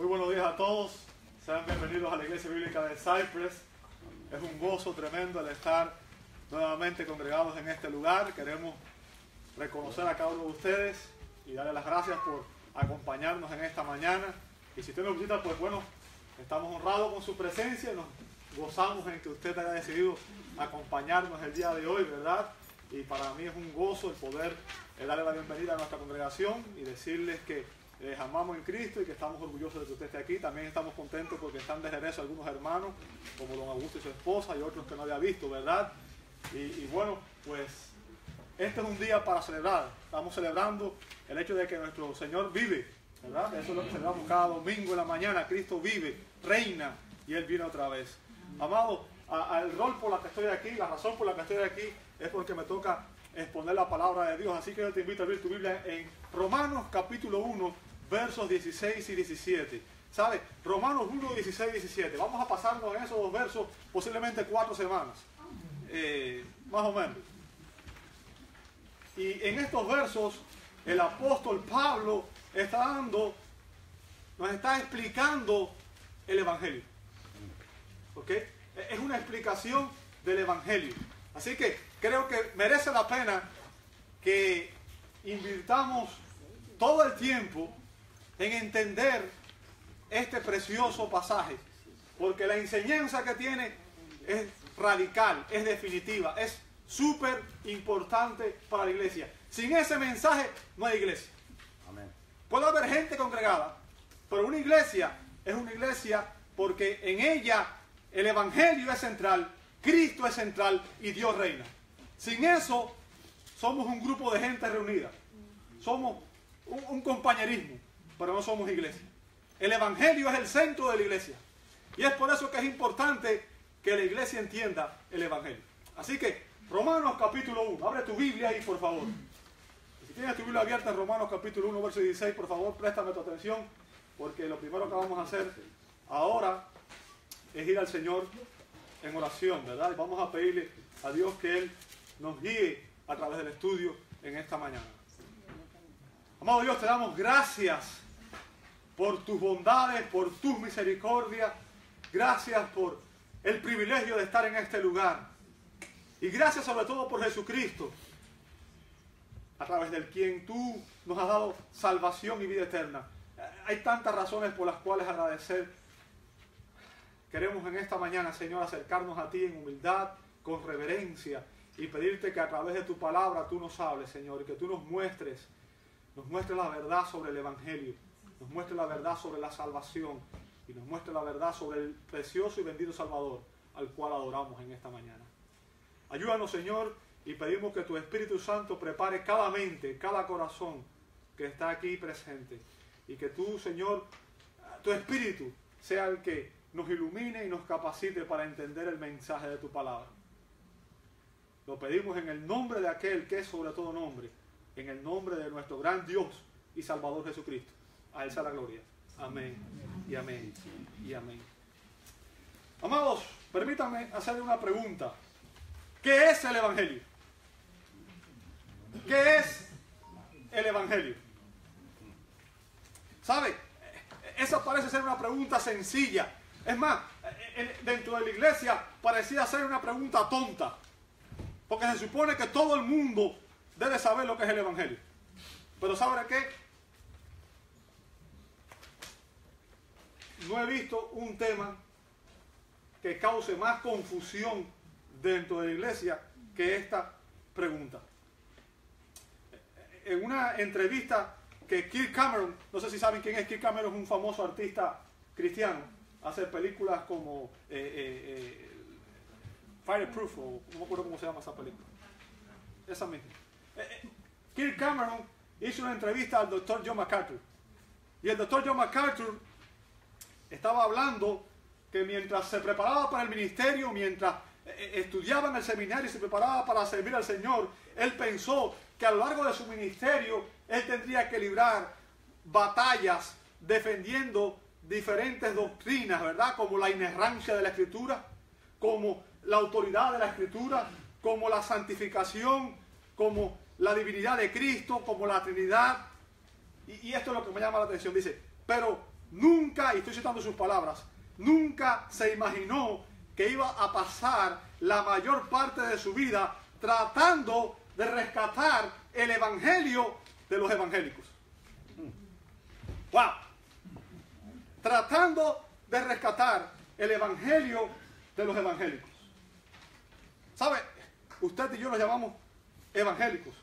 Muy buenos días a todos. Sean bienvenidos a la Iglesia Bíblica de Cypress. Es un gozo tremendo el estar nuevamente congregados en este lugar. Queremos reconocer a cada uno de ustedes y darles las gracias por acompañarnos en esta mañana. Y si usted nos visita, pues bueno, estamos honrados con su presencia y nos gozamos en que usted haya decidido acompañarnos el día de hoy, ¿verdad? Y para mí es un gozo el poder darle la bienvenida a nuestra congregación y decirles que les amamos en Cristo y que estamos orgullosos de que usted esté aquí. También estamos contentos porque están de regreso algunos hermanos, como don Augusto y su esposa, y otros que no había visto, ¿verdad? Y bueno, pues este es un día para celebrar. Estamos celebrando el hecho de que nuestro Señor vive, ¿verdad? Eso es lo que celebramos cada domingo en la mañana. Cristo vive, reina, y Él viene otra vez. Amado, el rol por la que estoy aquí, la razón por la que estoy aquí, es porque me toca exponer la palabra de Dios. Así que yo te invito a abrir tu Biblia en Romanos capítulo 1, versos 16 y 17. ¿Sabe? Romanos 1, 16 y 17. Vamos a pasarnos en esos dos versos posiblemente 4 semanas. Más o menos. Y en estos versos el apóstol Pablo nos está explicando el Evangelio. ¿Ok? Es una explicación del Evangelio. Así que creo que merece la pena que invirtamos todo el tiempo en entender este precioso pasaje, porque la enseñanza que tiene es radical, es definitiva, es súper importante para la iglesia. Sin ese mensaje no hay iglesia. Amén. Puede haber gente congregada, pero una iglesia es una iglesia porque en ella el Evangelio es central, Cristo es central y Dios reina. Sin eso somos un grupo de gente reunida, somos un compañerismo, pero no somos iglesia. El Evangelio es el centro de la iglesia. Y es por eso que es importante que la iglesia entienda el Evangelio. Así que, Romanos capítulo 1. Abre tu Biblia ahí, por favor. Y si tienes tu Biblia abierta en Romanos capítulo 1, verso 16, por favor, préstame tu atención, porque lo primero que vamos a hacer ahora es ir al Señor en oración, ¿verdad? Y vamos a pedirle a Dios que Él nos guíe a través del estudio en esta mañana. Amado Dios, te damos gracias por tus bondades, por tus misericordias. Gracias por el privilegio de estar en este lugar. Y gracias sobre todo por Jesucristo, a través del quien tú nos has dado salvación y vida eterna. Hay tantas razones por las cuales agradecer. Queremos en esta mañana, Señor, acercarnos a ti en humildad, con reverencia, y pedirte que a través de tu palabra tú nos hables, Señor, y que tú nos muestres la verdad sobre el Evangelio, nos muestres la verdad sobre la salvación, y nos muestres la verdad sobre el precioso y bendito Salvador, al cual adoramos en esta mañana. Ayúdanos, Señor, y pedimos que tu Espíritu Santo prepare cada mente, cada corazón que está aquí presente, y que tú, Señor, tu Espíritu sea el que nos ilumine y nos capacite para entender el mensaje de tu palabra. Lo pedimos en el nombre de aquel que es sobre todo nombre, en el nombre de nuestro gran Dios y Salvador Jesucristo. A Él sea la gloria. Amén y amén y amén. Amados, permítanme hacerle una pregunta. ¿Qué es el Evangelio? ¿Qué es el Evangelio? ¿Sabe? Esa parece ser una pregunta sencilla. Es más, dentro de la iglesia parecía ser una pregunta tonta, porque se supone que todo el mundo debe saber lo que es el Evangelio. Pero ¿sabe qué? No he visto un tema que cause más confusión dentro de la iglesia que esta pregunta. En una entrevista que Kirk Cameron, no sé si saben quién es Kirk Cameron, es un famoso artista cristiano, hace películas como Fireproof, o no me acuerdo cómo se llama esa película. Esa misma. Kirk Cameron hizo una entrevista al Dr. John MacArthur. Y el Dr. John MacArthur estaba hablando que mientras se preparaba para el ministerio, mientras estudiaba en el seminario y se preparaba para servir al Señor, él pensó que a lo largo de su ministerio él tendría que librar batallas defendiendo diferentes doctrinas, ¿verdad? Como la inerrancia de la Escritura, como la autoridad de la Escritura, como la santificación, como la divinidad de Cristo, como la Trinidad. Y esto es lo que me llama la atención. Dice, pero nunca, y estoy citando sus palabras, nunca se imaginó que iba a pasar la mayor parte de su vida tratando de rescatar el evangelio de los evangélicos. ¡Wow! Tratando de rescatar el evangelio de los evangélicos. ¿Sabe? Usted y yo nos llamamos evangélicos.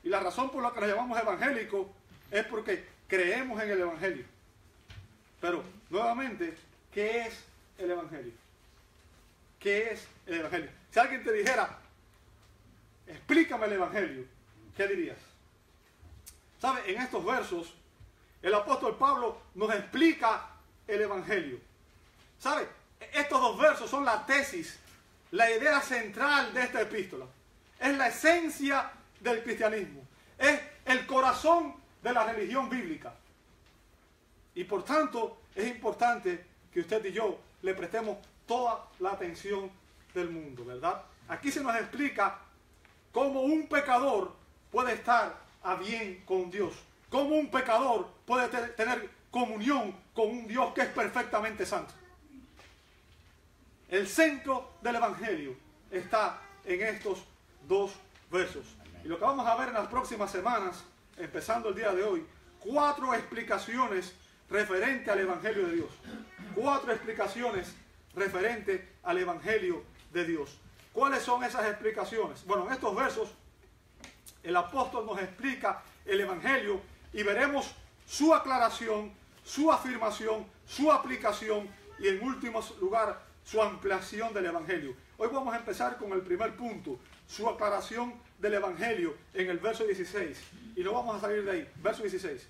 Y la razón por la que nos llamamos evangélicos es porque creemos en el evangelio. Pero, nuevamente, ¿qué es el evangelio? ¿Qué es el evangelio? Si alguien te dijera, explícame el evangelio, ¿qué dirías? ¿Sabe? En estos versos, el apóstol Pablo nos explica el evangelio. ¿Sabe? Estos dos versos son la tesis, la idea central de esta epístola. Es la esencia del cristianismo. Es el corazón de la religión bíblica. Y por tanto, es importante que usted y yo le prestemos toda la atención del mundo, ¿verdad? Aquí se nos explica cómo un pecador puede estar a bien con Dios. Cómo un pecador puede tener comunión con un Dios que es perfectamente santo. El centro del evangelio está en estos dos versos. Y lo que vamos a ver en las próximas semanas, empezando el día de hoy, 4 explicaciones referentes al evangelio de Dios. 4 explicaciones referentes al evangelio de Dios. ¿Cuáles son esas explicaciones? Bueno, en estos versos el apóstol nos explica el evangelio y veremos su aclaración, su afirmación, su aplicación y en último lugar su ampliación del evangelio. Hoy vamos a empezar con el primer punto, su aclaración del evangelio en el verso 16. Y no vamos a salir de ahí. Verso 16.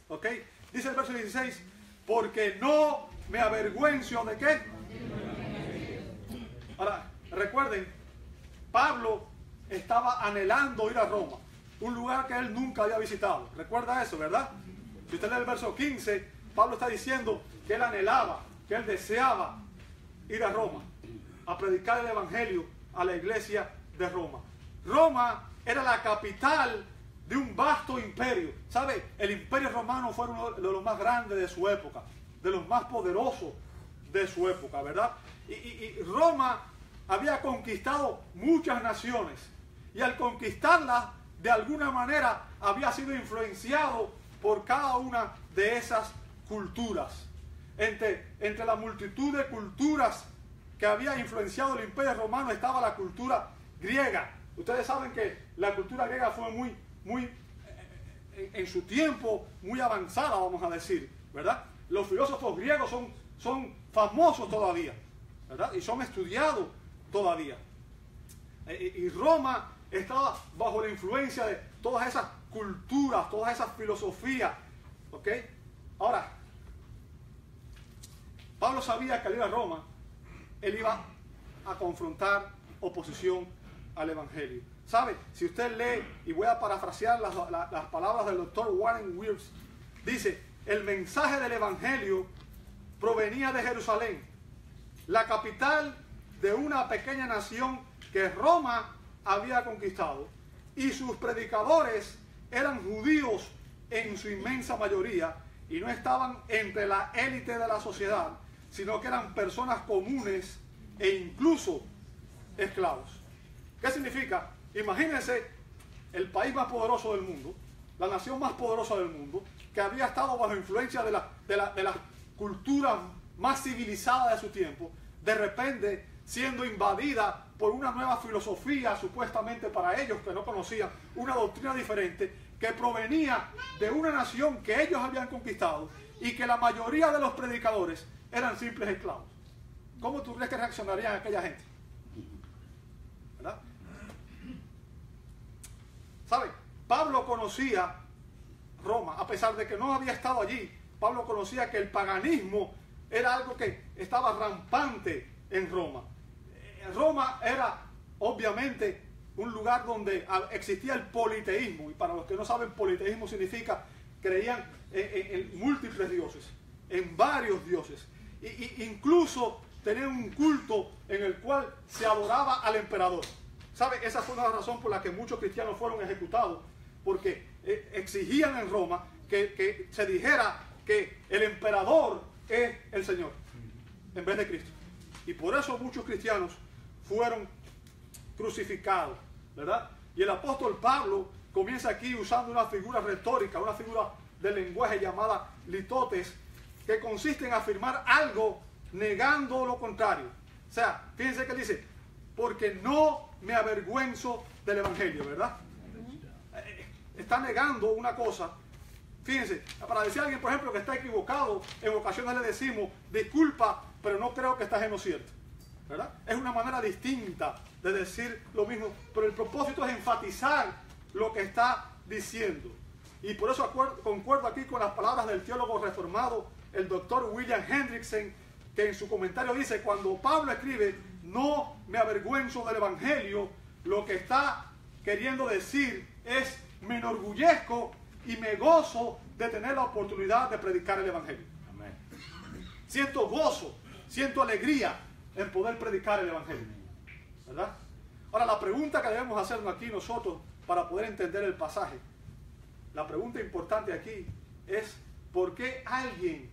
¿Ok? Dice el verso 16, porque no me avergüenzo de qué. Ahora, recuerden, Pablo estaba anhelando ir a Roma, un lugar que él nunca había visitado. Recuerda eso, ¿verdad? Si usted lee el verso 15, Pablo está diciendo que él anhelaba, que él deseaba ir a Roma, a predicar el evangelio a la iglesia de Roma. Roma era la capital de un vasto imperio. ¿Sabe? El imperio romano fue uno de los más grandes de su época, de los más poderosos de su época, ¿verdad? Y Roma había conquistado muchas naciones y al conquistarlas, de alguna manera, había sido influenciado por cada una de esas culturas. Entre la multitud de culturas que había influenciado el imperio romano estaba la cultura griega. Ustedes saben que la cultura griega fue muy en su tiempo, muy avanzada, vamos a decir, ¿verdad? Los filósofos griegos son famosos todavía, ¿verdad? Y son estudiados todavía. Y Roma estaba bajo la influencia de todas esas culturas, todas esas filosofías, ¿ok? Ahora, Pablo sabía que al ir a Roma, él iba a confrontar oposición al evangelio. ¿Sabe? Si usted lee, y voy a parafrasear las palabras del doctor Warren Wiersbe, dice, el mensaje del evangelio provenía de Jerusalén, la capital de una pequeña nación que Roma había conquistado, y sus predicadores eran judíos en su inmensa mayoría, y no estaban entre la élite de la sociedad, sino que eran personas comunes e incluso esclavos. ¿Qué significa? Imagínense el país más poderoso del mundo, la nación más poderosa del mundo, que había estado bajo influencia de la cultura más civilizada de su tiempo, de repente siendo invadida por una nueva filosofía supuestamente para ellos que no conocían, una doctrina diferente que provenía de una nación que ellos habían conquistado y que la mayoría de los predicadores eran simples esclavos. ¿Cómo tú crees que reaccionarían aquella gente? ¿Verdad? ¿Sabe? Pablo conocía Roma, a pesar de que no había estado allí. Pablo conocía que el paganismo era algo que estaba rampante en Roma. Roma era obviamente un lugar donde existía el politeísmo, y para los que no saben, politeísmo significa creían en múltiples dioses, en varios dioses, y incluso tenían un culto en el cual se adoraba al emperador. ¿Sabe? Esa fue una razón por la que muchos cristianos fueron ejecutados, porque exigían en Roma que se dijera que el emperador es el Señor en vez de Cristo. Y por eso muchos cristianos fueron crucificados, ¿verdad? Y el apóstol Pablo comienza aquí usando una figura retórica, una figura de lenguaje llamada litotes, que consiste en afirmar algo negando lo contrario. O sea, fíjense que él dice, porque no me avergüenzo del evangelio, ¿verdad? Está negando una cosa. Fíjense, para decir a alguien, por ejemplo, que está equivocado, en ocasiones le decimos, disculpa, pero no creo que estás en lo cierto, ¿verdad? Es una manera distinta de decir lo mismo, pero el propósito es enfatizar lo que está diciendo. Y por eso concuerdo aquí con las palabras del teólogo reformado, el doctor William Hendrickson, que en su comentario dice, cuando Pablo escribe, no me avergüenzo del evangelio, lo que está queriendo decir es, me enorgullezco y me gozo de tener la oportunidad de predicar el evangelio. Amén. Siento gozo, siento alegría en poder predicar el evangelio, ¿verdad? Ahora, la pregunta que debemos hacernos aquí nosotros para poder entender el pasaje, la pregunta importante aquí es, ¿por qué alguien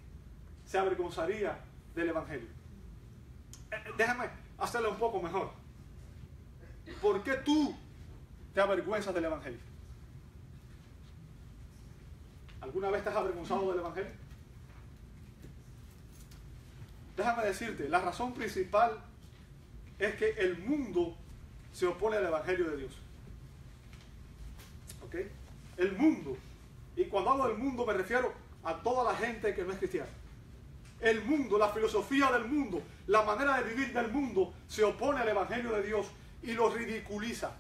se avergonzaría del evangelio? Déjame hacerlo un poco mejor. ¿Por qué tú te avergüenzas del evangelio? ¿Alguna vez te has avergonzado del evangelio? Déjame decirte, la razón principal es que el mundo se opone al evangelio de Dios. ¿Ok? El mundo. Y cuando hablo del mundo me refiero a toda la gente que no es cristiana. El mundo, la filosofía del mundo, la manera de vivir del mundo se opone al evangelio de Dios y lo ridiculiza.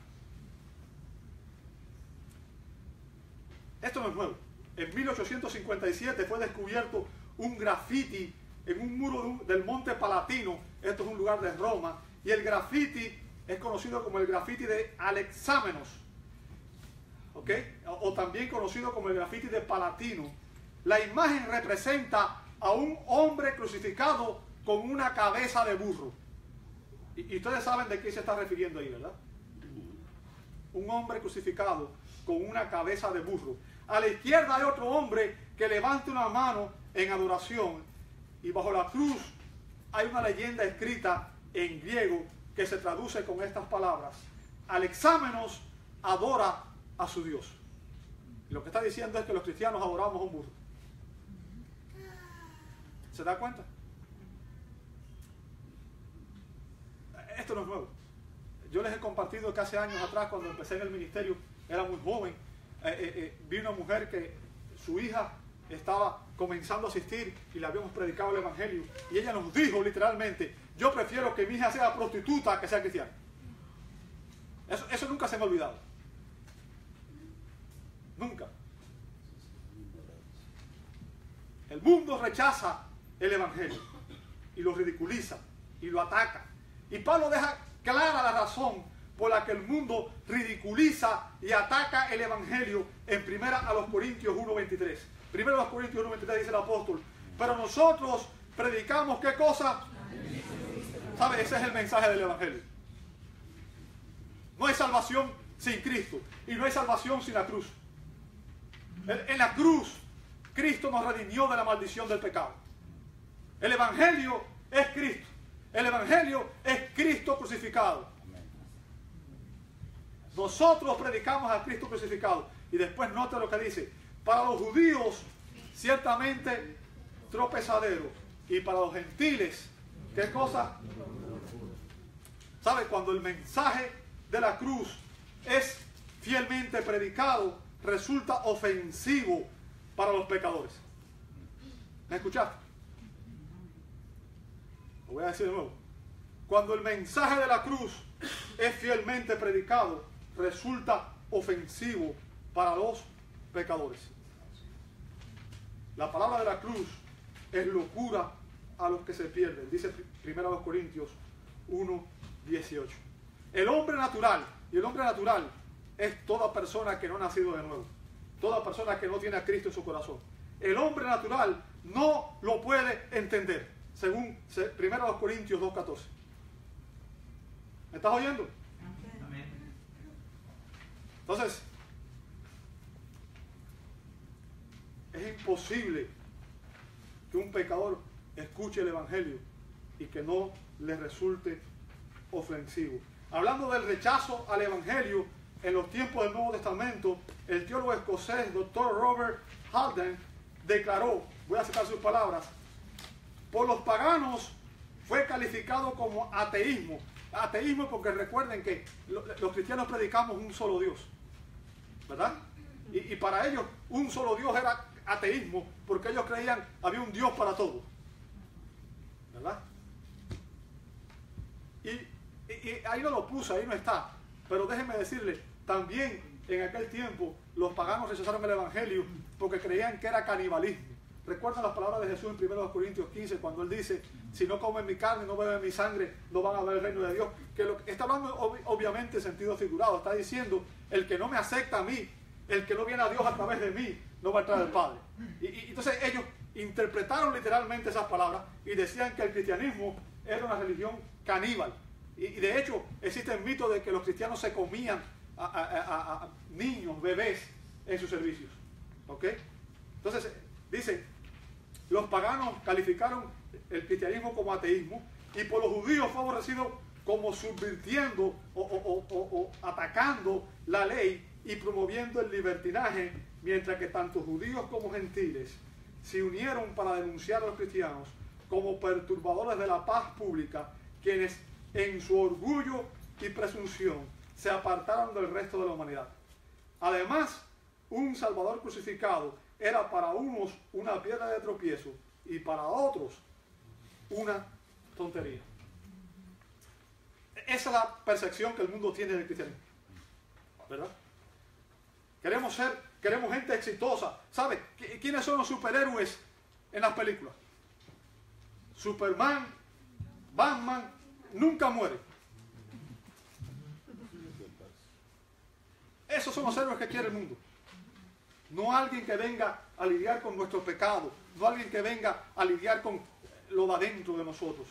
Esto no es nuevo. En 1857 fue descubierto un grafiti en un muro del Monte Palatino. Esto es un lugar de Roma. Y el grafiti es conocido como el grafiti de Alexámenos, ¿ok? O también conocido como el grafiti de Palatino. La imagen representa a un hombre crucificado con una cabeza de burro. Y ustedes saben de qué se está refiriendo ahí, ¿verdad? Un hombre crucificado con una cabeza de burro. A la izquierda hay otro hombre que levanta una mano en adoración. Y bajo la cruz hay una leyenda escrita en griego que se traduce con estas palabras: Alexámenos adora a su Dios. Y lo que está diciendo es que los cristianos adoramos a un burro. ¿Se da cuenta? Esto no es nuevo. Yo les he compartido que hace años atrás, cuando empecé en el ministerio, era muy joven, vi una mujer que su hija estaba comenzando a asistir y le habíamos predicado el evangelio, y ella nos dijo literalmente: yo prefiero que mi hija sea prostituta que sea cristiana. Eso nunca se me ha olvidado. Nunca. El mundo rechaza el evangelio y lo ridiculiza y lo ataca. Y Pablo deja clara la razón por la que el mundo ridiculiza y ataca el evangelio en 1 Corintios 1:23. 1 Corintios 1:23 dice el apóstol: pero nosotros predicamos ¿qué cosa? ¿Sabe? Ese es el mensaje del evangelio. No hay salvación sin Cristo y no hay salvación sin la cruz. En la cruz Cristo nos redimió de la maldición del pecado. El evangelio es Cristo. El evangelio es Cristo crucificado. Nosotros predicamos a Cristo crucificado. Y después nota lo que dice: para los judíos ciertamente tropezadero, y para los gentiles ¿qué cosa? ¿Sabe? Cuando el mensaje de la cruz es fielmente predicado, resulta ofensivo para los pecadores. ¿Me escuchaste? Lo voy a decir de nuevo. Cuando el mensaje de la cruz es fielmente predicado, resulta ofensivo para los pecadores. La palabra de la cruz es locura a los que se pierden, dice 1 Corintios 1:18. El hombre natural, y el hombre natural es toda persona que no ha nacido de nuevo, toda persona que no tiene a Cristo en su corazón. El hombre natural no lo puede entender, según 1 Corintios 2:14. ¿Me estás oyendo? Amén. Entonces, es imposible que un pecador escuche el Evangelio y que no le resulte ofensivo. Hablando del rechazo al Evangelio en los tiempos del Nuevo Testamento, el teólogo escocés Dr. Robert Haldane declaró, voy a citar sus palabras: por los paganos fue calificado como ateísmo. Ateísmo porque recuerden que los cristianos predicamos un solo Dios, ¿verdad? Y para ellos un solo Dios era ateísmo porque ellos creían había un Dios para todos, ¿verdad? Y ahí no lo puse, ahí no está. Pero déjenme decirle, también en aquel tiempo los paganos rechazaron el Evangelio porque creían que era canibalismo. Recuerdan las palabras de Jesús en 1 Corintios 15 cuando Él dice: si no comen mi carne, no beben mi sangre, no van a ver el reino de Dios. Está hablando obviamente en sentido figurado. Está diciendo: el que no me acepta a mí, el que no viene a Dios a través de mí, no va a entrar al Padre. Y entonces ellos interpretaron literalmente esas palabras y decían que el cristianismo era una religión caníbal. Y de hecho existen mitos de que los cristianos se comían a niños, bebés en sus servicios. ¿Ok? Entonces dice: los paganos calificaron el cristianismo como ateísmo, y por los judíos fue aborrecido como subvirtiendo o atacando la ley y promoviendo el libertinaje, mientras que tanto judíos como gentiles se unieron para denunciar a los cristianos como perturbadores de la paz pública, quienes en su orgullo y presunción se apartaron del resto de la humanidad. Además, un Salvador crucificado era para unos una piedra de tropiezo y para otros una tontería. Esa es la percepción que el mundo tiene del cristianismo, ¿verdad? Queremos gente exitosa. ¿Sabe quiénes son los superhéroes en las películas? Superman, Batman, nunca muere. Esos son los héroes que quiere el mundo. No alguien que venga a lidiar con nuestro pecado, no alguien que venga a lidiar con lo de adentro de nosotros,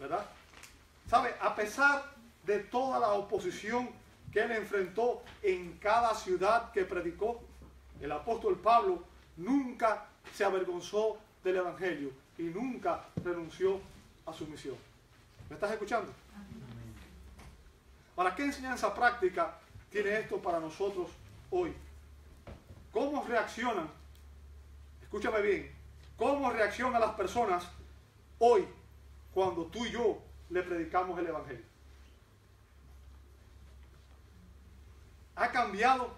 ¿verdad? ¿Sabe? A pesar de toda la oposición que él enfrentó en cada ciudad que predicó, el apóstol Pablo nunca se avergonzó del Evangelio y nunca renunció a su misión. ¿Me estás escuchando? ¿Para qué enseñanza práctica tiene esto para nosotros hoy? ¿Cómo reaccionan? Escúchame bien. ¿Cómo reaccionan las personas hoy cuando tú y yo le predicamos el Evangelio? ¿Ha cambiado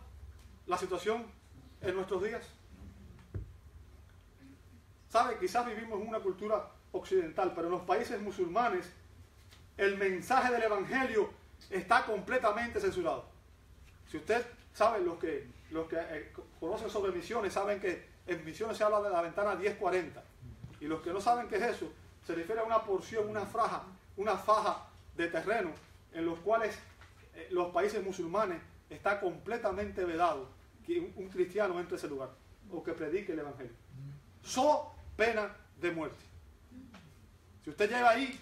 la situación en nuestros días? ¿Sabe? Quizás vivimos en una cultura occidental, pero en los países musulmanes el mensaje del Evangelio está completamente censurado. Si usted sabe, los que conocen sobre misiones saben que en misiones se habla de la ventana 1040. Y los que no saben qué es eso, se refiere a una porción, una faja de terreno en los cuales los países musulmanes está completamente vedado que un cristiano entre a ese lugar o que predique el Evangelio. So pena de muerte. Si usted llega ahí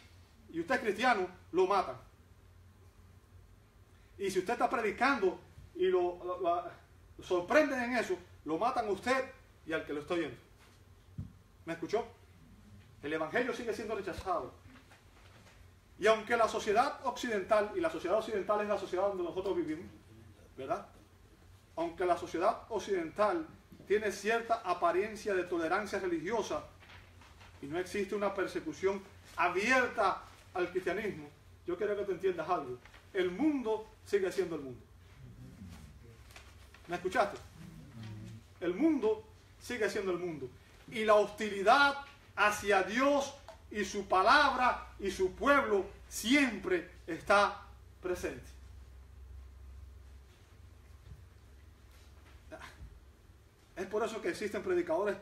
y usted es cristiano, lo matan. Y si usted está predicando y lo sorprenden en eso, lo matan a usted y al que lo está oyendo. ¿Me escuchó? El Evangelio sigue siendo rechazado. Y aunque la sociedad occidental, y la sociedad occidental es la sociedad donde nosotros vivimos, ¿verdad? Aunque la sociedad occidental tiene cierta apariencia de tolerancia religiosa y no existe una persecución abierta al cristianismo, yo quiero que tú entiendas algo. El mundo sigue siendo el mundo. ¿Me escuchaste? El mundo sigue siendo el mundo. Y la hostilidad hacia Dios y su palabra y su pueblo siempre está presente. Es por eso que existen predicadores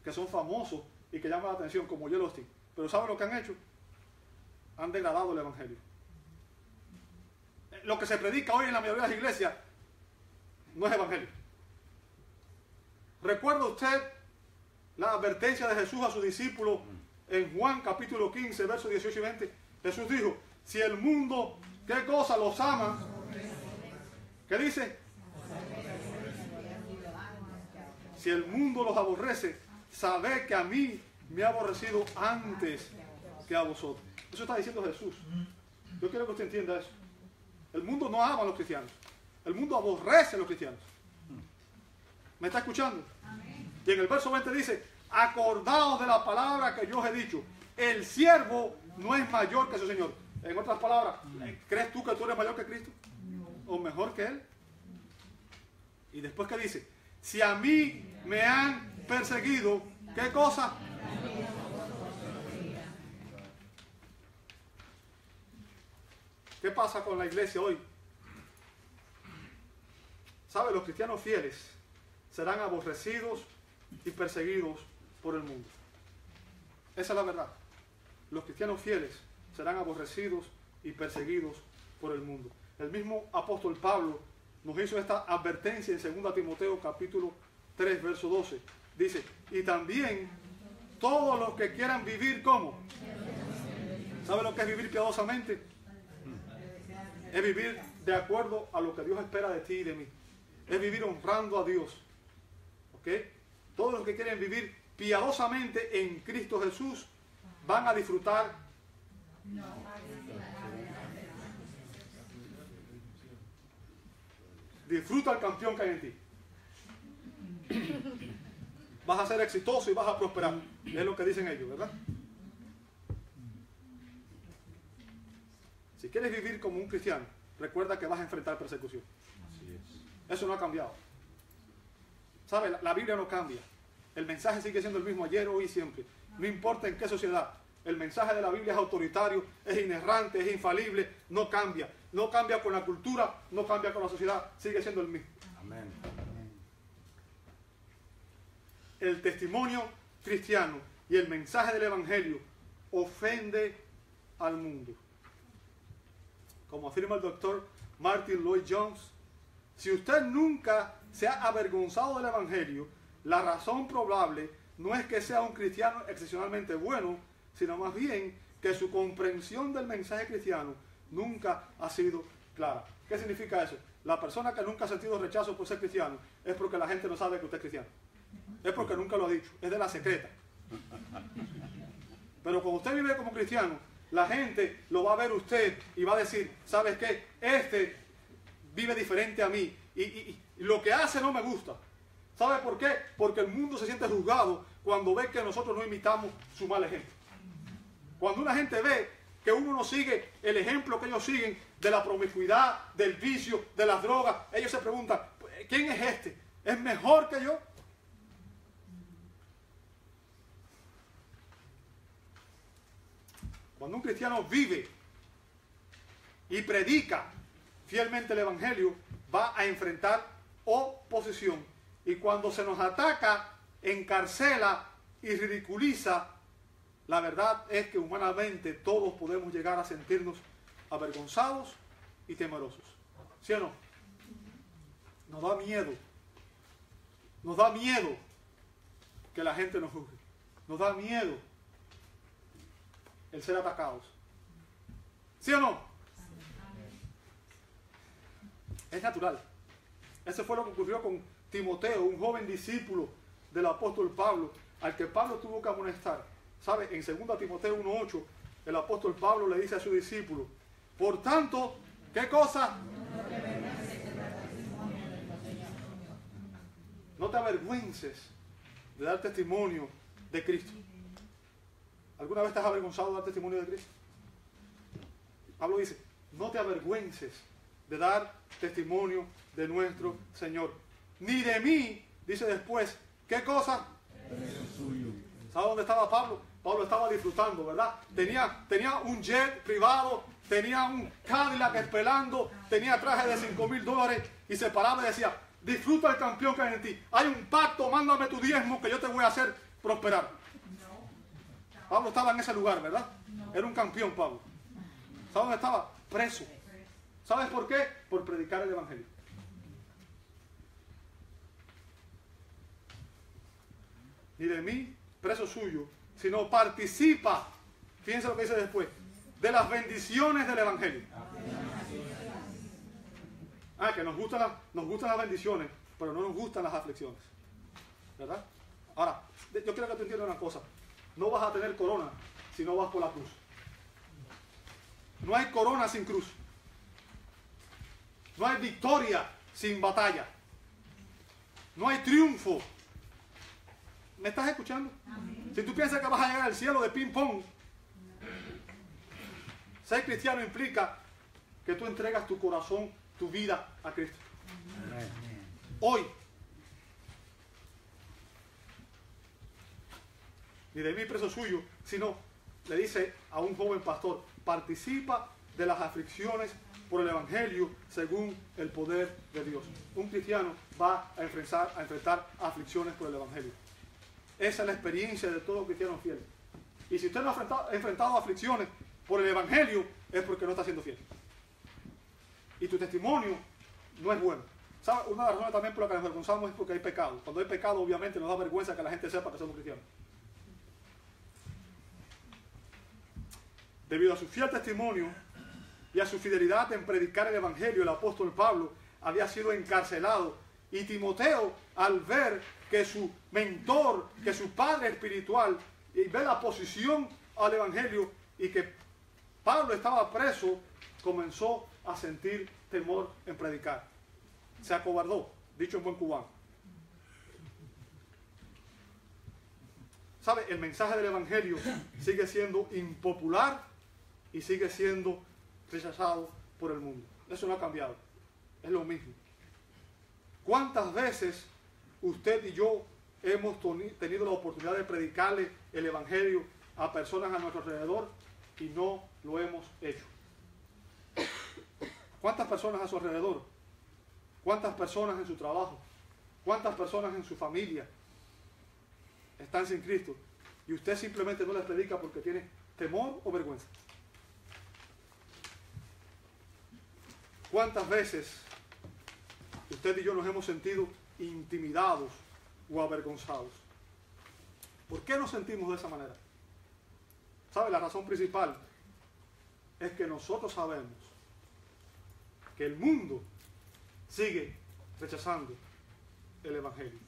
que son famosos y que llaman la atención, como Joel Osteen. Pero ¿saben lo que han hecho? Han degradado el Evangelio. Lo que se predica hoy en la mayoría de las iglesias no es Evangelio. ¿Recuerda usted la advertencia de Jesús a sus discípulos en Juan capítulo 15, versos 18 y 20? Jesús dijo: si el mundo, ¿qué cosa? Los ama. ¿Qué dice? Si el mundo los aborrece, sabed que a mí me ha aborrecido antes que a vosotros. Eso está diciendo Jesús. Yo quiero que usted entienda eso. El mundo no ama a los cristianos. El mundo aborrece a los cristianos. ¿Me está escuchando? Y en el verso 20 dice, acordaos de la palabra que yo os he dicho. El siervo no es mayor que su Señor. En otras palabras, ¿crees tú que tú eres mayor que Cristo? ¿O mejor que Él? Y después, ¿qué dice? Si a mí me han perseguido, ¿qué cosa? ¿Qué pasa con la iglesia hoy? ¿Sabe? Los cristianos fieles serán aborrecidos y perseguidos por el mundo. Esa es la verdad. Los cristianos fieles serán aborrecidos y perseguidos por el mundo. El mismo apóstol Pablo nos hizo esta advertencia en 2 Timoteo capítulo 3, verso 12. Dice, y también todos los que quieran vivir, ¿cómo? ¿Sabe lo que es vivir piadosamente? Es vivir de acuerdo a lo que Dios espera de ti y de mí. Es vivir honrando a Dios. ¿Ok? Todos los que quieren vivir piadosamente en Cristo Jesús van a disfrutar. Disfruta el campeón que hay en ti. Vas a ser exitoso y vas a prosperar. Es lo que dicen ellos, ¿verdad? Si quieres vivir como un cristiano, recuerda que vas a enfrentar persecución. Eso no ha cambiado. ¿Sabe? La Biblia no cambia. El mensaje sigue siendo el mismo ayer, hoy y siempre. No importa en qué sociedad. El mensaje de la Biblia es autoritario, es inerrante, es infalible, no cambia. No cambia con la cultura, no cambia con la sociedad, sigue siendo el mismo. Amén. El testimonio cristiano y el mensaje del Evangelio ofende al mundo. Como afirma el doctor Martin Lloyd Jones, si usted nunca se ha avergonzado del Evangelio, la razón probable no es que sea un cristiano excepcionalmente bueno, sino más bien que su comprensión del mensaje cristiano nunca ha sido clara. ¿Qué significa eso? La persona que nunca ha sentido rechazo por ser cristiano es porque la gente no sabe que usted es cristiano. Es porque nunca lo ha dicho. Es de la secreta. Pero cuando usted vive como cristiano, la gente lo va a ver usted y va a decir, ¿sabes qué? Este vive diferente a mí y lo que hace no me gusta. ¿Sabe por qué? Porque el mundo se siente juzgado cuando ve que nosotros no imitamos su mal ejemplo. Cuando una gente ve que uno no sigue el ejemplo que ellos siguen de la promiscuidad, del vicio, de las drogas, ellos se preguntan, ¿quién es este? ¿Es mejor que yo? Cuando un cristiano vive y predica fielmente el Evangelio, va a enfrentar oposición. Y cuando se nos ataca, encarcela y ridiculiza, la verdad es que humanamente todos podemos llegar a sentirnos avergonzados y temerosos. ¿Sí o no? Nos da miedo. Nos da miedo que la gente nos juzgue. Nos da miedo el ser atacados. ¿Sí o no? Es natural. Eso fue lo que ocurrió con Timoteo, un joven discípulo del apóstol Pablo, al que Pablo tuvo que amonestar. ¿Sabe? En 2 Timoteo 1:8, el apóstol Pablo le dice a su discípulo, por tanto, ¿qué cosa? No te avergüences de dar testimonio de Cristo. ¿Alguna vez te has avergonzado de dar testimonio de Cristo? Pablo dice, no te avergüences de dar testimonio de nuestro Señor. Ni de mí, dice después, ¿qué cosa? ¿Sabe dónde estaba Pablo? Pablo estaba disfrutando, ¿verdad? Tenía un jet privado, tenía un Cadillac esperando, tenía traje de $5,000 y se paraba y decía, disfruta el campeón que hay en ti. Hay un pacto, mándame tu diezmo que yo te voy a hacer prosperar. Pablo estaba en ese lugar, ¿verdad? Era un campeón, Pablo. ¿Sabe dónde estaba? Preso. ¿Sabes por qué? Por predicar el Evangelio. Ni de mí, preso suyo, sino participa, fíjense lo que dice después, de las bendiciones del Evangelio. Que nos gustan las bendiciones, pero no nos gustan las aflicciones. ¿Verdad? Ahora, yo quiero que tú entiendas una cosa. no vas a tener corona si no vas por la cruz. No hay corona sin cruz. No hay victoria sin batalla. No hay triunfo. ¿Me estás escuchando? Amén. Si tú piensas que vas a llegar al cielo de ping-pong, ser cristiano implica que tú entregas tu corazón, tu vida a Cristo. Amén. Hoy. Ni de mí preso suyo, sino le dice a un joven pastor, participa de las aflicciones por el Evangelio según el poder de Dios. Un cristiano va a enfrentar aflicciones por el Evangelio. Esa es la experiencia de todo cristiano fiel. Y si usted no ha enfrentado aflicciones por el Evangelio, es porque no está siendo fiel. Y tu testimonio no es bueno. ¿Sabe? Una de las razones también por las que nos avergonzamos es porque hay pecado. Cuando hay pecado, obviamente nos da vergüenza que la gente sepa que somos cristianos. Debido a su fiel testimonio y a su fidelidad en predicar el Evangelio, el apóstol Pablo había sido encarcelado. Y Timoteo, al ver que su mentor, que su padre espiritual, y ver la posición al Evangelio y que Pablo estaba preso, comenzó a sentir temor en predicar. Se acobardó, dicho en buen cubano. ¿Sabe? El mensaje del Evangelio sigue siendo impopular y sigue siendo rechazado por el mundo. Eso no ha cambiado. Es lo mismo. ¿Cuántas veces usted y yo hemos tenido la oportunidad de predicarle el Evangelio a personas a nuestro alrededor y no lo hemos hecho? ¿Cuántas personas a su alrededor? ¿Cuántas personas en su trabajo? ¿Cuántas personas en su familia están sin Cristo? Y usted simplemente no les predica porque tiene temor o vergüenza. ¿Cuántas veces usted y yo nos hemos sentido intimidados o avergonzados? ¿Por qué nos sentimos de esa manera? ¿Sabe? La razón principal es que nosotros sabemos que el mundo sigue rechazando el Evangelio.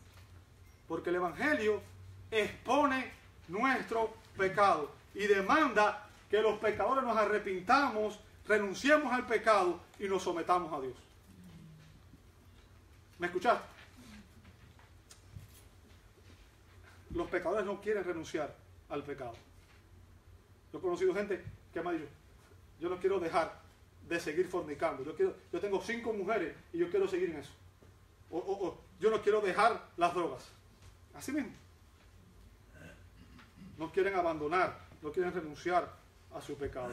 Porque el Evangelio expone nuestro pecado y demanda que los pecadores nos arrepintamos, renunciemos al pecado y nos sometamos a Dios. ¿Me escuchaste? Los pecadores no quieren renunciar al pecado. Yo he conocido gente que me ha dicho, yo no quiero dejar de seguir fornicando. Yo tengo 5 mujeres y yo quiero seguir en eso. Yo no quiero dejar las drogas. Así mismo. No quieren abandonar, no quieren renunciar a su pecado.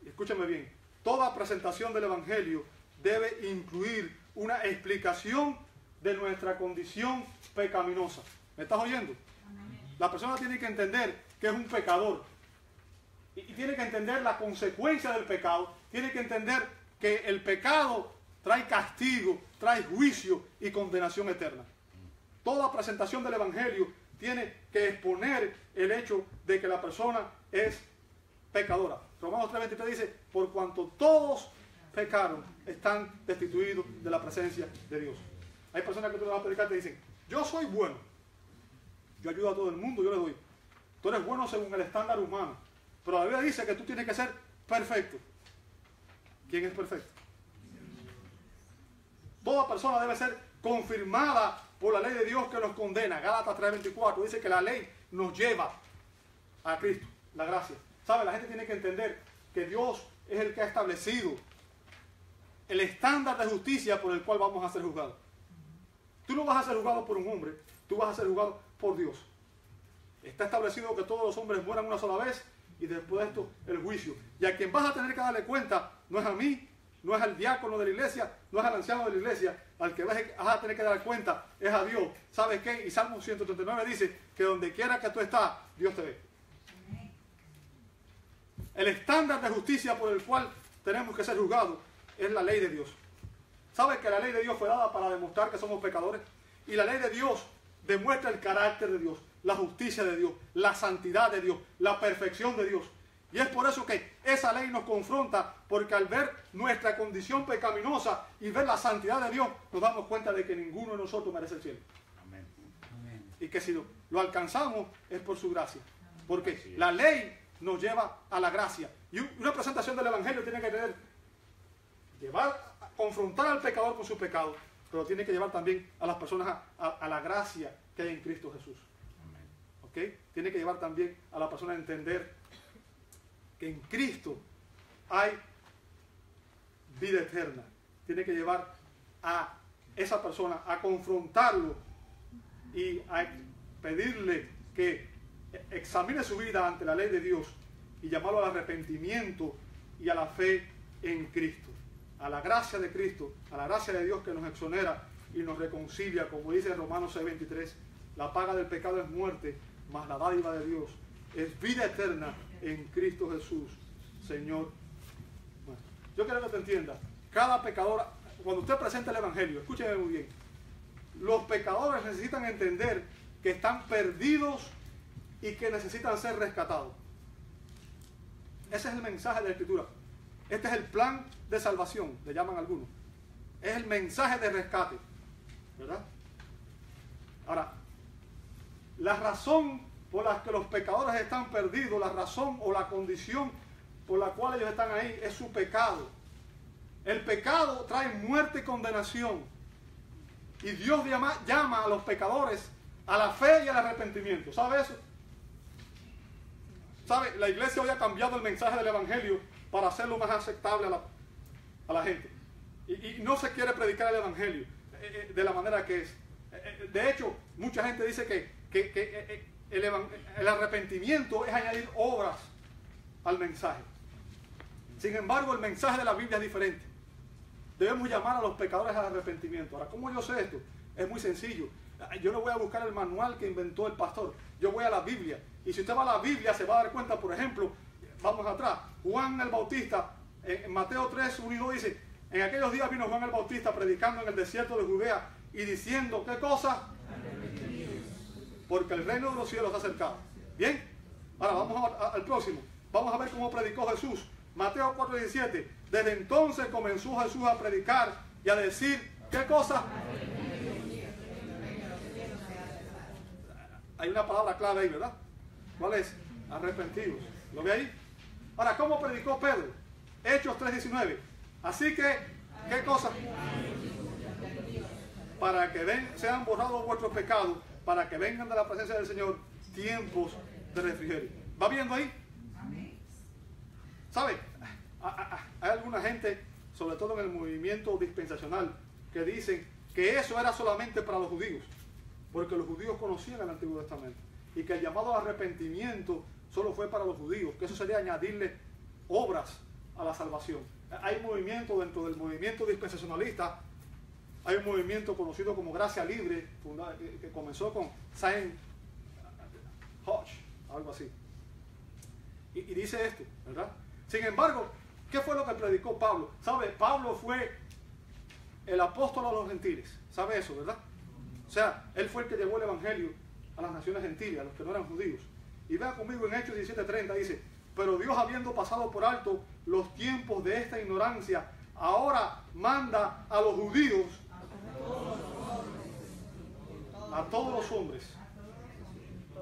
Escúchame bien, toda presentación del Evangelio debe incluir una explicación de nuestra condición pecaminosa. ¿Me estás oyendo? La persona tiene que entender que es un pecador. Y tiene que entender la consecuencia del pecado. Tiene que entender que el pecado trae castigo, trae juicio y condenación eterna. Toda presentación del Evangelio tiene que exponer el hecho de que la persona es pecadora. Romanos 3:23 dice, por cuanto todos pecaron, están destituidos de la presencia de Dios. Hay personas que tú le vas a predicar y te dicen, yo soy bueno. Yo ayudo a todo el mundo, yo le doy. Tú eres bueno según el estándar humano. Pero la Biblia dice que tú tienes que ser perfecto. ¿Quién es perfecto? Toda persona debe ser confirmada por la ley de Dios que nos condena. Gálatas 3:24 dice que la ley nos lleva a Cristo, la gracia. ¿Sabe? La gente tiene que entender que Dios es el que ha establecido el estándar de justicia por el cual vamos a ser juzgados. Tú no vas a ser juzgado por un hombre, tú vas a ser juzgado por Dios. Está establecido que todos los hombres mueran una sola vez y después de esto el juicio. Y a quien vas a tener que darle cuenta no es a mí, no es al diácono de la iglesia, no es al anciano de la iglesia, al que vas a tener que dar cuenta es a Dios. ¿Sabes qué? Y Salmo 139 dice que donde quiera que tú estás, Dios te ve. El estándar de justicia por el cual tenemos que ser juzgados es la ley de Dios. ¿Sabes que la ley de Dios fue dada para demostrar que somos pecadores? Y la ley de Dios demuestra el carácter de Dios, la justicia de Dios, la santidad de Dios, la perfección de Dios. Y es por eso que esa ley nos confronta, porque al ver nuestra condición pecaminosa y ver la santidad de Dios, nos damos cuenta de que ninguno de nosotros merece el cielo. Amén. Y que si lo alcanzamos es por su gracia. Porque la ley nos lleva a la gracia. Y una presentación del Evangelio tiene que confrontar al pecador con su pecado, pero tiene que llevar también a las personas a la gracia que hay en Cristo Jesús. ¿Okay? Tiene que llevar también a la persona a entender que en Cristo hay vida eterna. Tiene que llevar a esa persona a confrontarlo y a pedirle que examine su vida ante la ley de Dios y llamarlo al arrepentimiento y a la fe en Cristo, a la gracia de Cristo, a la gracia de Dios que nos exonera y nos reconcilia, como dice Romanos 6:23, la paga del pecado es muerte, mas la dádiva de Dios es vida eterna en Cristo Jesús, Señor. Bueno, yo quiero que te entienda, cada pecador, cuando usted presenta el Evangelio, escúcheme muy bien, los pecadores necesitan entender que están perdidos y que necesitan ser rescatados. Ese es el mensaje de la Escritura. Este es el plan de salvación, le llaman algunos. Es el mensaje de rescate, ¿verdad? Ahora, la razón por la que los pecadores están perdidos, la razón o la condición por la cual ellos están ahí es su pecado. El pecado trae muerte y condenación. Y Dios llama a los pecadores a la fe y al arrepentimiento. ¿Sabe eso? ¿Sabe? La iglesia hoy ha cambiado el mensaje del Evangelio para hacerlo más aceptable a la gente. Y no se quiere predicar el Evangelio de la manera que es. De hecho, mucha gente dice que el arrepentimiento es añadir obras al mensaje. Sin embargo, el mensaje de la Biblia es diferente. Debemos llamar a los pecadores al arrepentimiento. Ahora, ¿cómo yo sé esto? Es muy sencillo. Yo no voy a buscar el manual que inventó el pastor. Yo voy a la Biblia. Y si usted va a la Biblia, se va a dar cuenta, por ejemplo, vamos atrás. Juan el Bautista, en Mateo 3, 1 y 2 dice, en aquellos días vino Juan el Bautista predicando en el desierto de Judea y diciendo, ¿qué cosa? Porque el reino de los cielos se ha acercado. ¿Bien? Ahora vamos al próximo. Vamos a ver cómo predicó Jesús. Mateo 4, 17. Desde entonces comenzó Jesús a predicar y a decir, ¿qué cosa? Hay una palabra clave ahí, ¿verdad? ¿Cuál es? Arrepentidos. ¿Lo ve ahí? Ahora, ¿cómo predicó Pedro? Hechos 3:19. Así que, ¿qué cosa? Para que sean borrados vuestros pecados, para que vengan de la presencia del Señor tiempos de refrigerio. ¿Va viendo ahí? ¿Sabe? Hay alguna gente, sobre todo en el movimiento dispensacional, que dicen que eso era solamente para los judíos, porque los judíos conocían el Antiguo Testamento, y que el llamado arrepentimiento solo fue para los judíos, que eso sería añadirle obras a la salvación. Hay movimiento dentro del movimiento dispensacionalista, hay un movimiento conocido como Gracia Libre, que comenzó con Saint Hodge, algo así. Y dice esto, ¿verdad? Sin embargo, ¿qué fue lo que predicó Pablo? ¿Sabe? Pablo fue el apóstol a los gentiles. ¿Sabe eso, verdad? O sea, él fue el que llevó el evangelio a las naciones gentiles, a los que no eran judíos. Y vea conmigo en Hechos 17:30, dice, pero Dios, habiendo pasado por alto los tiempos de esta ignorancia, ahora manda a los judíos, a todos los hombres,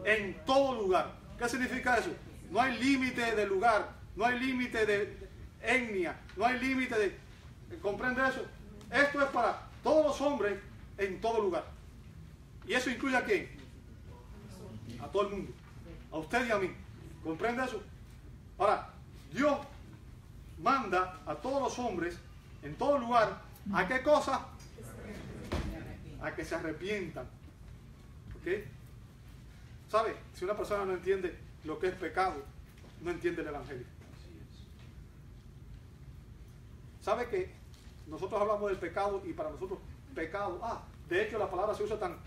en todo lugar. ¿Qué significa eso? No hay límite de lugar, no hay límite de etnia, no hay límite de... ¿Comprende eso? Esto es para todos los hombres en todo lugar. ¿Y eso incluye a quién? A todo el mundo. A usted y a mí. ¿Comprende eso? Ahora, Dios manda a todos los hombres en todo lugar, ¿a qué cosa? A que se arrepientan. ¿Ok? ¿Sabe? Si una persona no entiende lo que es pecado, no entiende el evangelio. ¿Sabe que nosotros hablamos del pecado y para nosotros pecado? De hecho la palabra se usa tan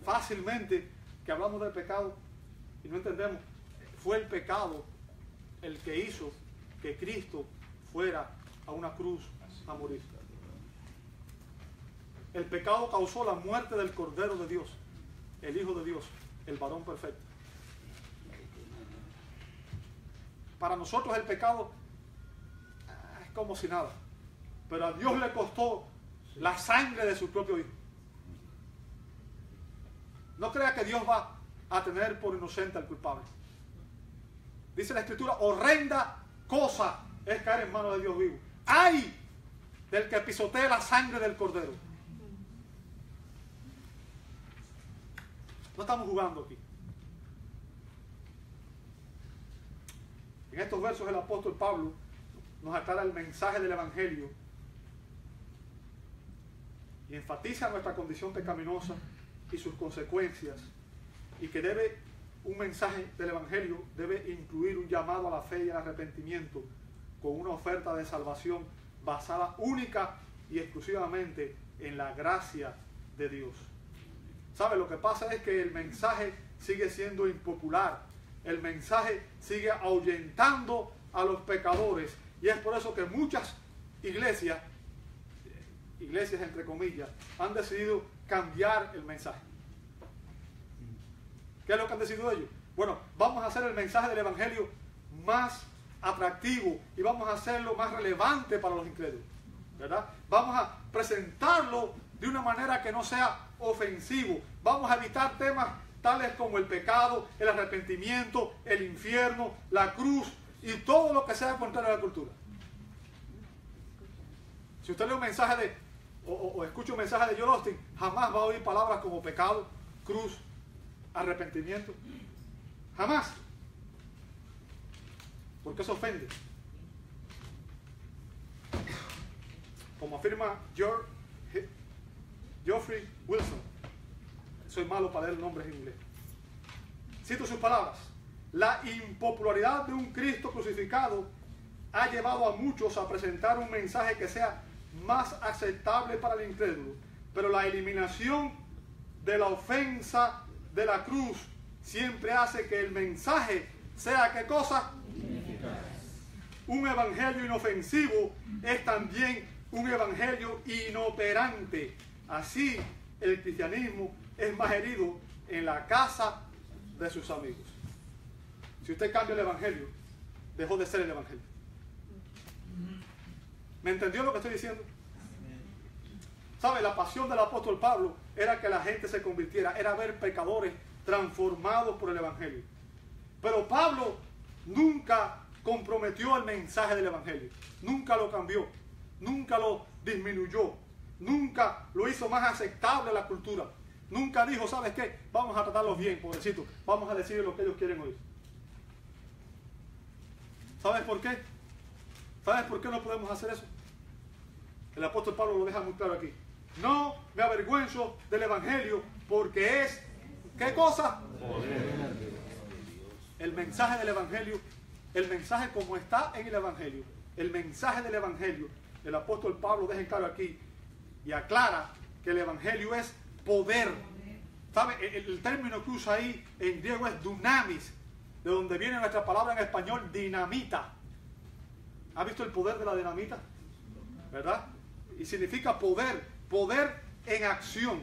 fácilmente que hablamos del pecado y no entendemos. Fue el pecado el que hizo que Cristo fuera a una cruz a morir. El pecado causó la muerte del Cordero de Dios, el Hijo de Dios, el varón perfecto. Para nosotros el pecado es como si nada, pero a Dios le costó la sangre de su propio Hijo. no crea que Dios va a tener por inocente al culpable. Dice la Escritura, horrenda cosa es caer en manos de Dios vivo. ¡Ay del que pisotee la sangre del Cordero! No estamos jugando aquí. En estos versos el apóstol Pablo nos aclara el mensaje del Evangelio y enfatiza nuestra condición pecaminosa y sus consecuencias, y que un mensaje del Evangelio debe incluir un llamado a la fe y al arrepentimiento con una oferta de salvación basada única y exclusivamente en la gracia de Dios. ¿Sabe? Lo que pasa es que el mensaje sigue siendo impopular. El mensaje sigue ahuyentando a los pecadores. Y es por eso que muchas iglesias entre comillas, han decidido cambiar el mensaje. ¿Qué es lo que han decidido ellos? Bueno, vamos a hacer el mensaje del Evangelio más atractivo y vamos a hacerlo más relevante para los incrédulos, ¿verdad? Vamos a presentarlo de una manera que no sea ofensivo. Vamos a evitar temas tales como el pecado, el arrepentimiento, el infierno, la cruz y todo lo que sea contrario a la cultura. Si usted lee un mensaje o escucha un mensaje de Joel Osteen, jamás va a oír palabras como pecado, cruz, arrepentimiento. Jamás. Porque eso ofende. Como afirma Geoffrey Wilson, soy malo para leer nombres en inglés. Cito sus palabras: la impopularidad de un Cristo crucificado ha llevado a muchos a presentar un mensaje que sea más aceptable para el incrédulo, pero la eliminación de la ofensa de la cruz siempre hace que el mensaje sea ¿qué cosa? Un evangelio inofensivo es también un evangelio inoperante. Así el cristianismo es más herido en la casa de sus amigos. Si usted cambia el evangelio, dejó de ser el evangelio. ¿Me entendió lo que estoy diciendo? ¿Sabe? La pasión del apóstol Pablo era que la gente se convirtiera, era ver pecadores transformados por el evangelio. Pero Pablo nunca comprometió el mensaje del evangelio, nunca lo cambió, nunca lo disminuyó, nunca lo hizo más aceptable a la cultura, nunca dijo, ¿sabes qué? Vamos a tratarlos bien, pobrecitos, vamos a decirles lo que ellos quieren oír. ¿Sabes por qué? ¿Sabes por qué no podemos hacer eso? El apóstol Pablo lo deja muy claro aquí. No me avergüenzo del evangelio porque es, ¿qué cosa? El mensaje del evangelio, el mensaje como está en el evangelio, el mensaje del evangelio, el apóstol Pablo deja en claro aquí y aclara que el evangelio es poder. ¿Sabe? El término que usa ahí en griego es dunamis, de donde viene nuestra palabra en español dinamita. ¿Ha visto el poder de la dinamita? ¿Verdad? Y significa poder, poder en acción.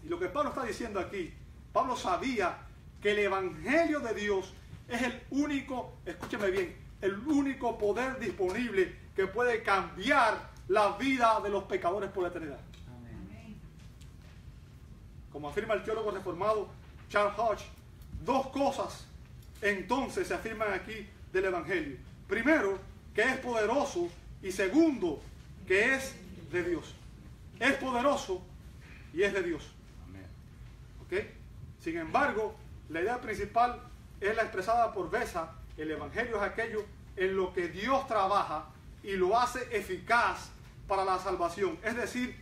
Y lo que Pablo está diciendo aquí, Pablo sabía que el evangelio de Dios es el único, escúcheme bien, el único poder disponible que puede cambiar la vida de los pecadores por la eternidad. Amén. Como afirma el teólogo reformado Charles Hodge, dos cosas entonces se afirman aquí del evangelio. Primero, que es poderoso, y segundo, que es de Dios. Es poderoso y es de Dios. Amén. ¿Ok? Sin embargo, la idea principal es la expresada por Besa. El evangelio es aquello en lo que Dios trabaja y lo hace eficaz para la salvación. Es decir,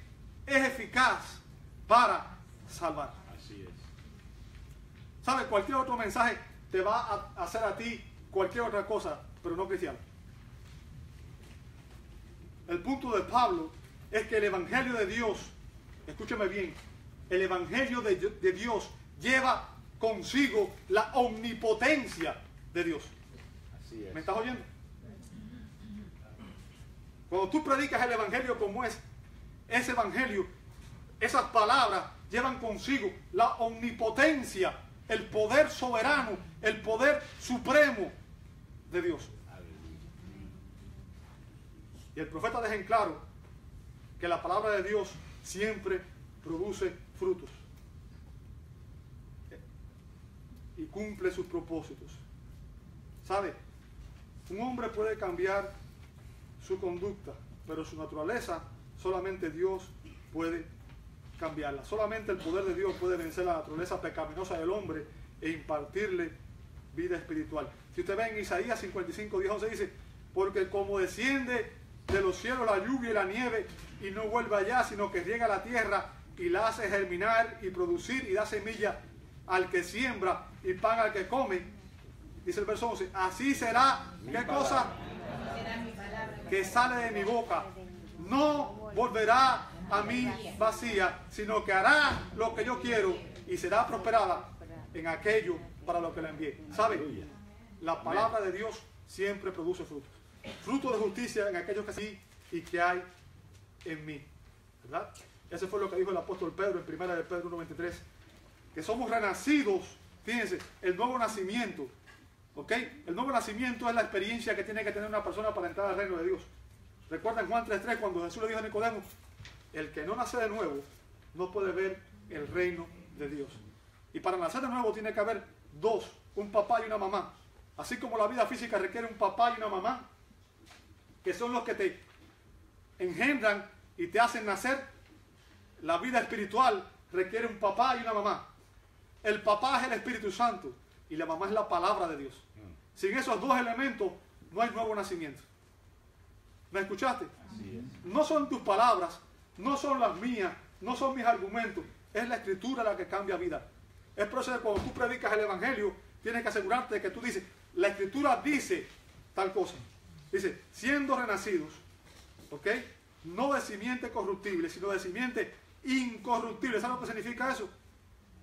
es eficaz para salvar. Así es. ¿Sabe? Cualquier otro mensaje te va a hacer a ti cualquier otra cosa, pero no cristiano. El punto de Pablo es que el evangelio de Dios, escúcheme bien, el evangelio de Dios lleva consigo la omnipotencia de Dios. Así es. ¿Me estás oyendo? Cuando tú predicas el evangelio como es, ese evangelio, esas palabras llevan consigo la omnipotencia, el poder soberano, el poder supremo de Dios. Y el profeta deja en claro que la palabra de Dios siempre produce frutos. y cumple sus propósitos. ¿Sabe? Un hombre puede cambiar su conducta, pero su naturaleza solamente Dios puede cambiarla. Solamente el poder de Dios puede vencer la naturaleza pecaminosa del hombre e impartirle vida espiritual. Si usted ve en Isaías 55, 10, 11 dice, porque como desciende de los cielos la lluvia y la nieve y no vuelve allá, sino que riega la tierra y la hace germinar y producir y da semilla al que siembra y pan al que come, dice el verso 11, así será, ¿qué cosa? Que sale de mi boca. No volverá a mí vacía, sino que hará lo que yo quiero y será prosperada en aquello para lo que la envié. ¿Sabe? La palabra de Dios siempre produce frutos. Fruto de justicia en aquellos que sí y que hay en mí. ¿Verdad? Eso fue lo que dijo el apóstol Pedro en 1 de Pedro 1:23. Que somos renacidos, fíjense, el nuevo nacimiento. ¿Ok? El nuevo nacimiento es la experiencia que tiene que tener una persona para entrar al reino de Dios. Recuerden Juan 3:3 cuando Jesús le dijo a Nicodemo, el que no nace de nuevo no puede ver el reino de Dios. Y para nacer de nuevo tiene que haber dos, un papá y una mamá. Así como la vida física requiere un papá y una mamá, que son los que te engendran y te hacen nacer, la vida espiritual requiere un papá y una mamá. El papá es el Espíritu Santo y la mamá es la palabra de Dios. Sin esos dos elementos no hay nuevo nacimiento. ¿Me escuchaste? No son tus palabras, no son las mías, no son mis argumentos, es la Escritura la que cambia vida. Es por eso que cuando tú predicas el Evangelio, tienes que asegurarte de que tú dices, la Escritura dice tal cosa. Dice, siendo renacidos, ¿ok? No de simiente corruptible, sino de simiente incorruptible. ¿Sabes lo que significa eso?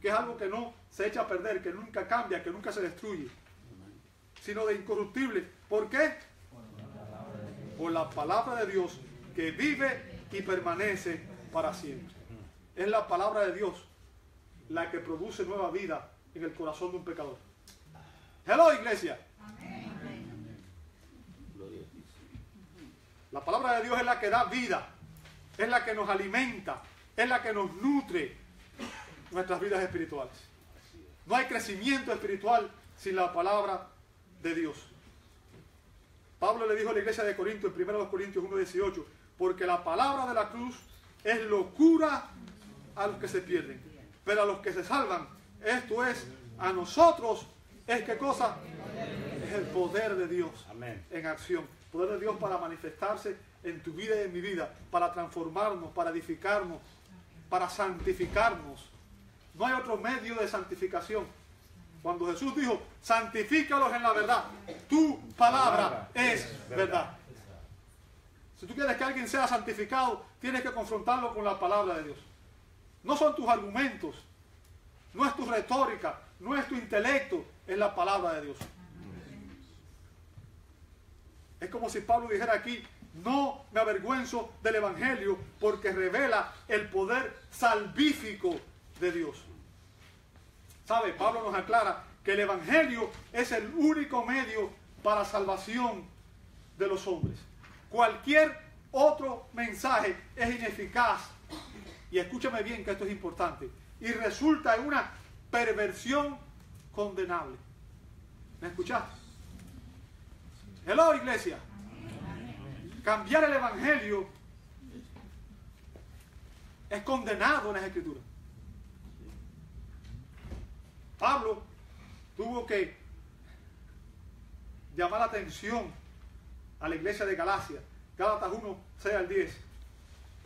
Que es algo que no se echa a perder, que nunca cambia, que nunca se destruye, sino de incorruptible. ¿Por qué? Por la palabra de Dios que vive y permanece para siempre. Es la palabra de Dios la que produce nueva vida en el corazón de un pecador. Hello, iglesia. La palabra de Dios es la que da vida, es la que nos alimenta, es la que nos nutre nuestras vidas espirituales. No hay crecimiento espiritual sin la palabra de Dios. Pablo le dijo a la iglesia de Corinto en 1 Corintios 1:18, porque la palabra de la cruz es locura a los que se pierden, pero a los que se salvan, esto es, a nosotros, ¿es qué cosa? Es el poder de Dios. Amén. En acción. Poder de Dios para manifestarse en tu vida y en mi vida, para transformarnos, para edificarnos, para santificarnos. No hay otro medio de santificación. Cuando Jesús dijo, santifícalos en la verdad, tu palabra es verdad. Si tú quieres que alguien sea santificado, tienes que confrontarlo con la palabra de Dios. No son tus argumentos, no es tu retórica, no es tu intelecto, es la palabra de Dios. Es como si Pablo dijera aquí, no me avergüenzo del Evangelio porque revela el poder salvífico de Dios. ¿Sabe? Pablo nos aclara que el Evangelio es el único medio para salvación de los hombres. Cualquier otro mensaje es ineficaz. Y escúchame bien que esto es importante. Y resulta en una perversión condenable. ¿Me escuchaste? Hello, iglesia. Cambiar el Evangelio es condenado en las Escrituras. Pablo tuvo que llamar la atención a la iglesia de Galacia. Gálatas 1, 6 al 10.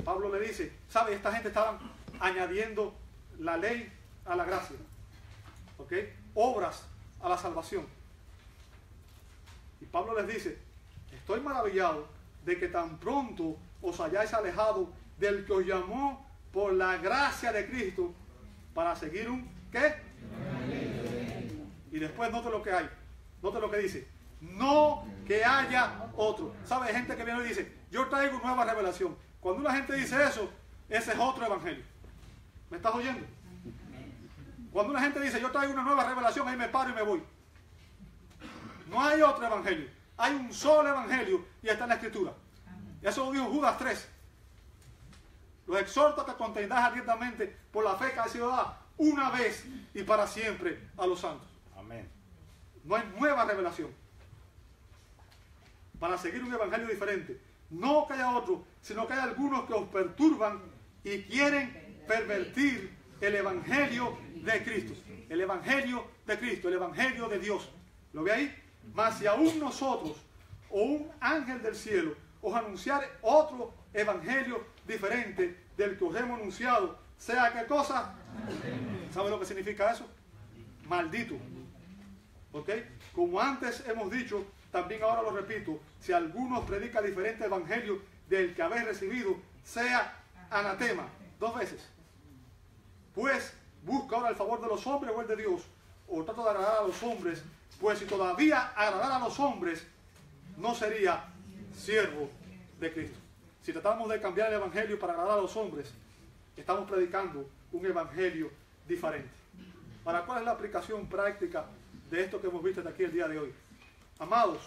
Pablo le dice, ¿sabe? Esta gente estaba añadiendo la ley a la gracia. ¿Ok? Obras a la salvación. Y Pablo les dice, estoy maravillado de que tan pronto os hayáis alejado del que os llamó por la gracia de Cristo para seguir un, ¿qué? Y después note lo que hay, note lo que dice, no que haya otro. ¿Sabe? Hay gente que viene y dice, yo traigo nueva revelación. Cuando una gente dice eso, ese es otro evangelio. ¿Me estás oyendo? Cuando una gente dice, yo traigo una nueva revelación, ahí me paro y me voy. No hay otro evangelio. Hay un solo evangelio y está en la Escritura. Y eso lo dijo Judas 3. Los exhorto a que contendáis ardientemente por la fe que ha sido dada una vez y para siempre a los santos. Amén. Amén. No hay nueva revelación para seguir un evangelio diferente. No que haya otro, sino que hay algunos que os perturban y quieren pervertir el evangelio de Cristo. El evangelio de Cristo, el evangelio de Dios. ¿Lo ve ahí? Mas si aún nosotros o un ángel del cielo os anunciar otro evangelio diferente del que os hemos anunciado, sea qué cosa, ¿sabe lo que significa eso? Maldito. ¿Ok? Como antes hemos dicho, también ahora lo repito, si alguno predica diferente evangelio del que habéis recibido, sea anatema. 2 veces. Pues busca ahora el favor de los hombres o el de Dios, o trata de agradar a los hombres, pues si todavía agradara a los hombres, no sería siervo de Cristo. Si tratamos de cambiar el evangelio para agradar a los hombres, estamos predicando un evangelio diferente. ¿Para cuál es la aplicación práctica de esto que hemos visto hasta aquí el día de hoy? Amados,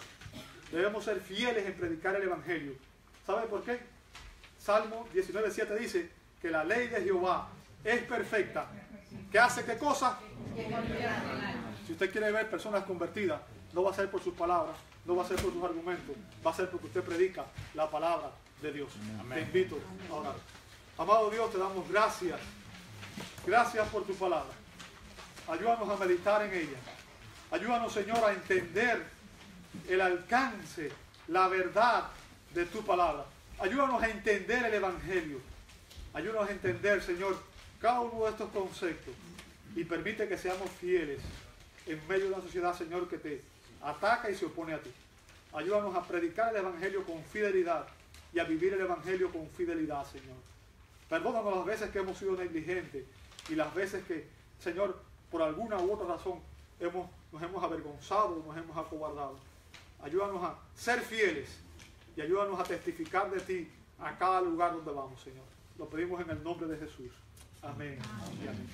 debemos ser fieles en predicar el evangelio. ¿Sabe por qué? Salmo 19:7 dice que la ley de Jehová es perfecta. ¿Qué hace qué cosa? Si usted quiere ver personas convertidas, no va a ser por sus palabras, no va a ser por sus argumentos, va a ser porque usted predica la palabra de Dios. Amén. Te invito a orar. Amado Dios, te damos gracias. Gracias por tu palabra. Ayúdanos a meditar en ella. Ayúdanos, Señor, a entender el alcance, la verdad de tu palabra. Ayúdanos a entender el evangelio. Ayúdanos a entender, Señor, cada uno de estos conceptos. Y permite que seamos fieles en medio de una sociedad, Señor, que te ataca y se opone a ti. Ayúdanos a predicar el evangelio con fidelidad y a vivir el evangelio con fidelidad, Señor. Perdónanos las veces que hemos sido negligentes y las veces que, Señor, por alguna u otra razón nos hemos avergonzado, nos hemos acobardado. Ayúdanos a ser fieles y ayúdanos a testificar de ti a cada lugar donde vamos, Señor. Lo pedimos en el nombre de Jesús. Amén. Y amén.